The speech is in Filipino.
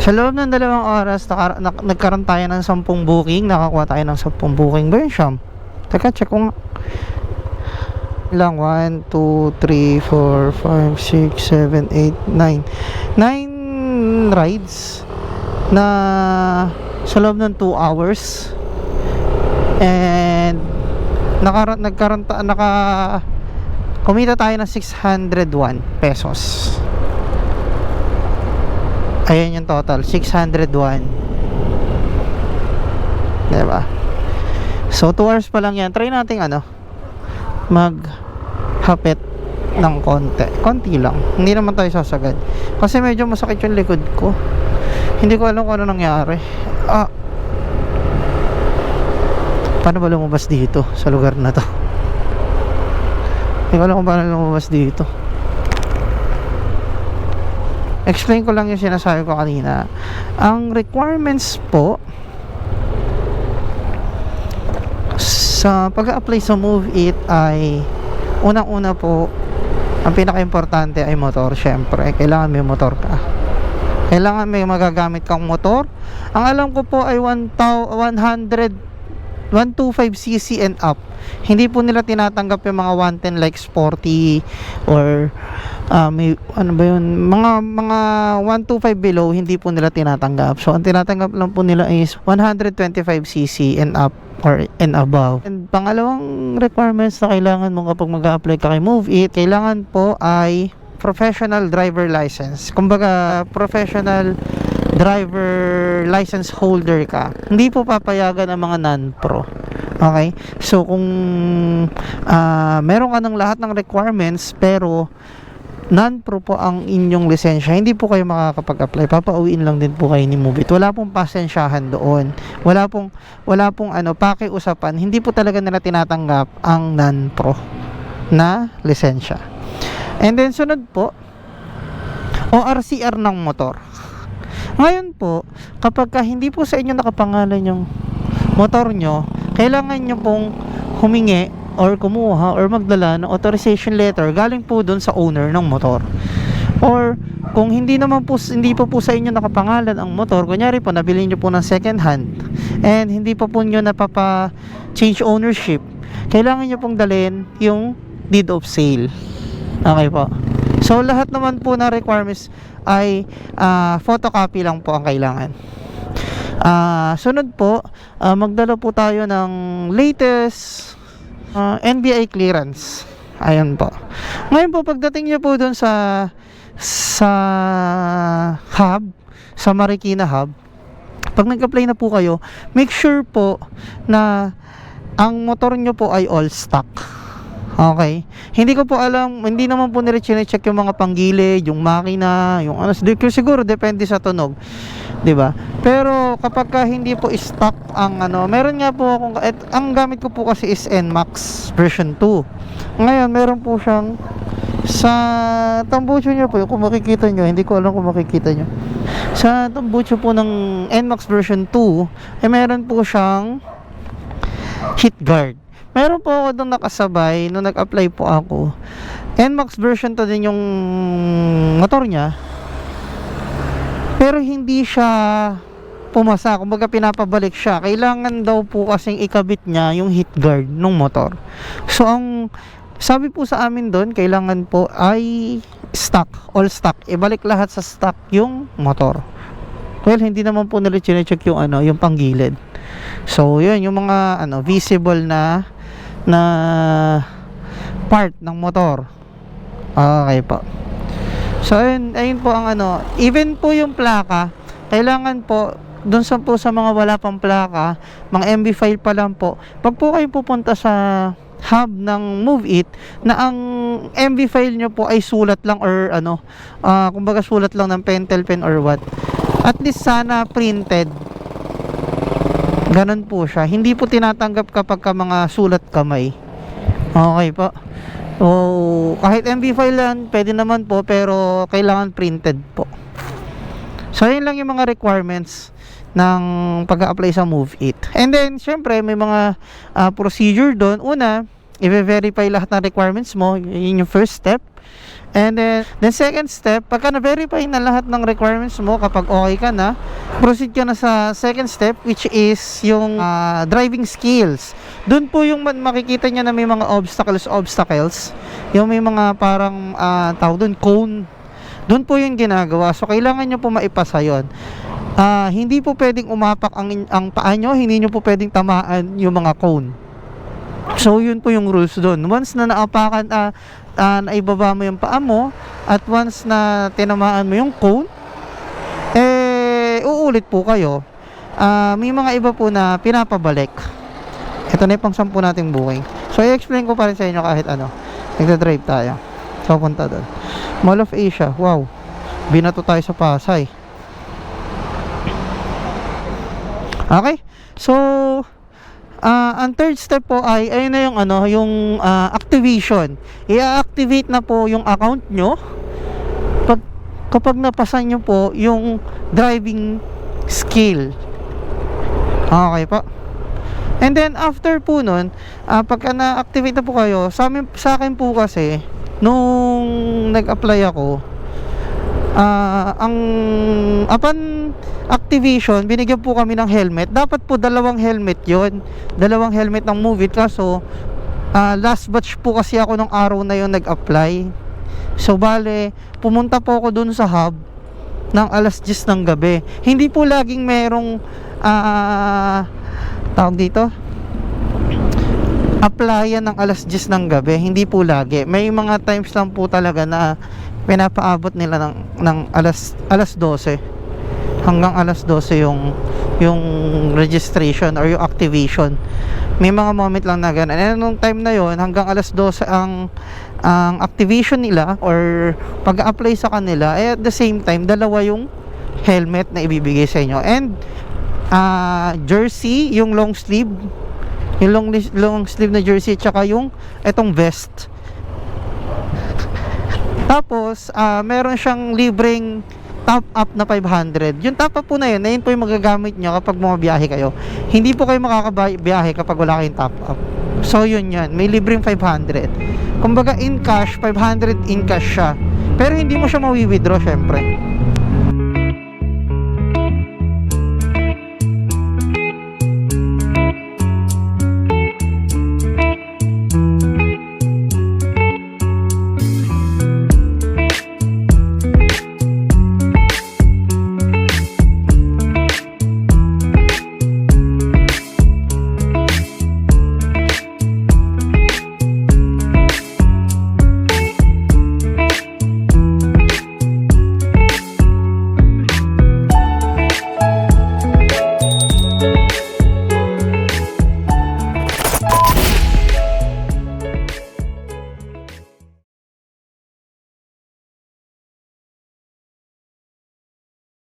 Sa loob ng 2 oras, nagkaroon tayo ng 10 booking. Nakakuha tayo ng 10 booking ba yun, Siyam? Teka, check ko nga. Lang, 1, 2, 3, 4, 5, 6, 7, 8, 9. 9 rides na sa loob ng 2 hours. And kumita tayo ng 601 pesos. Ayan yung total, 601. Diba? So 2 hours pa lang yan. Try natin maghapit ng konti lang, hindi naman tayo sasagad kasi medyo masakit yung likod ko. Hindi ko alam kung ano nangyari. Paano ba lumabas dito sa lugar na to? Hindi ko alam kung paano lumabas dito. Explain ko lang yung sinasabi ko kanina. Ang requirements po sa pag-apply sa Move It ay unang-una po, ang pinaka-importante ay motor. Syempre, kailangan may motor ka. Kailangan may magagamit kang motor. Ang alam ko po ay 125cc and up. Hindi po nila tinatanggap yung mga 110 like sporty or may ano ba yun, mga 125 below, hindi po nila tinatanggap. So ang tinatanggap lang po nila is 125cc and up or and above. And pangalawang requirements na kailangan mo kapag mag-a-apply ka kay Move It, kailangan po ay professional driver license. Kumbaga professional driver license holder ka. Hindi po papayagan ang mga non-pro. Okay? So kung meron ka ng lahat ng requirements pero non-pro po ang inyong lisensya, hindi po kayo makakapag-apply. Papauwiin lang din po kayo ni Move It. Wala pong pasensyahan doon. Wala pong pakiusapan. Hindi po talaga nila tinatanggap ang non-pro na lisensya. And then sunod po, ORCR ng motor. Ngayon po, kapag hindi po sa inyo nakapangalan yung motor nyo, kailangan nyo pong humingi or kumuha or magdala ng authorization letter galing po dun sa owner ng motor. Or kung hindi pa po sa inyo nakapangalan ang motor, kunyari po nabili nyo po ng second hand and hindi pa po nyo change ownership, kailangan nyo pong dalhin yung deed of sale. Okay po. So lahat naman po na requirements ay photocopy lang po ang kailangan. Sunod po, magdala po tayo ng latest NBI clearance. Ayan po. Ngayon po, pagdating nyo po dun sa hub, sa Marikina hub, pag nag-apply na po kayo, make sure po na ang motor nyo po ay all stock. Okay? Hindi ko po alam, hindi naman po nila check yung mga panggilid, yung makina, yung siguro depende sa tunog. 'Di ba? Pero kapag hindi po stock ang meron nga po akong ang gamit ko po kasi is NMAX version 2. Ngayon, meron po siyang sa tambucho niya po, kung makikita niyo, hindi ko alam kung makikita niyo. Sa tambucho po ng NMAX version 2, meron po siyang heat guard. Meron po ako doon nakasabay nung nag-apply po ako. NMAX version 2 din yung motor niya. Pero hindi siya pumasa, kumbaga pinapabalik siya. Kailangan daw po kasing ikabit niya yung heat guard ng motor. So ang sabi po sa amin doon, kailangan po ay stock, all stock. Ibalik lahat sa stock yung motor. Well, hindi naman po nila check yung yung panggilid. So yun, yung mga visible na part ng motor. Okay po. So ayun po ang even po yung plaka, kailangan po doon sa mga wala pang plaka, mga MB file pa lang po. Pag po kayo pupunta sa hub ng Move It, na ang MB file nyo po ay sulat lang or kumbaga sulat lang ng pentel pen or what, at least sana printed. Ganon po siya. Hindi po tinatanggap kapag mga sulat kamay. Okay po. So, kahit MB file lang, pwede naman po, pero kailangan printed po. So, yun lang yung mga requirements ng pag-a-apply sa Move It. And then, syempre, may mga procedure doon. Una, i-verify lahat ng requirements mo. Yun yung first step. And then second step, pagka na-verify na lahat ng requirements mo, kapag okay ka na, proceed ka na sa second step, which is yung driving skills. Doon po yung makikita nyo na may mga obstacles, yung may mga parang tawag doon, cone. Doon po yung ginagawa. So kailangan nyo po maipasa yun. Hindi po pwedeng umapak ang paa nyo, hindi nyo po pwedeng tamaan yung mga cone. So yun po yung rules doon. Once na naapakan, naibaba mo yung paa mo, at once na tinamaan mo yung cone, uulit po kayo. May mga iba po na pinapabalik. Ito na yung pang 10 nating booking. So i-explain ko pa rin sa inyo kahit ano. Nagda-drive tayo. So punta doon. Mall of Asia. Wow, binato tayo sa Pasay. Okay. So ang third step po ay ayun na yung yung activation. I-activate na po yung account nyo kapag napasan nyo po yung driving skill. Okay po. And then after po nun, pagka na-activate na po kayo, sa akin po kasi nung nag-apply ako, upon activation, binigyan po kami ng helmet. Dapat po 2 helmet yon, 2 helmet ng Move It. Kaso last batch po kasi ako nung araw na yon nag-apply. So bale, pumunta po ako dun sa hub ng alas 10 ng gabi. Hindi po laging merong tawag dito, applyan ng alas 10 ng gabi. Hindi po lagi. May mga times lang po talaga na pinapaabot nila ng alas 12 hanggang alas 12 yung registration or yung activation. May mga moment lang na ganun. And nung time na yon, hanggang alas 12 ang activation nila or pag-apply sa kanila, at the same time dalawa yung helmet na ibibigay sa inyo. And jersey, yung long sleeve, yung long sleeve na jersey, tsaka yung etong vest. Tapos meron siyang libreng top up na 500. Yung top up po na yun po yung magagamit nyo kapag bumabiyahe kayo. Hindi po kayo makakabiyahe kapag wala kayong top up. So yun, may libreng 500. Kumbaga in cash, 500 in cash siya. Pero hindi mo siya mawi-withdraw syempre.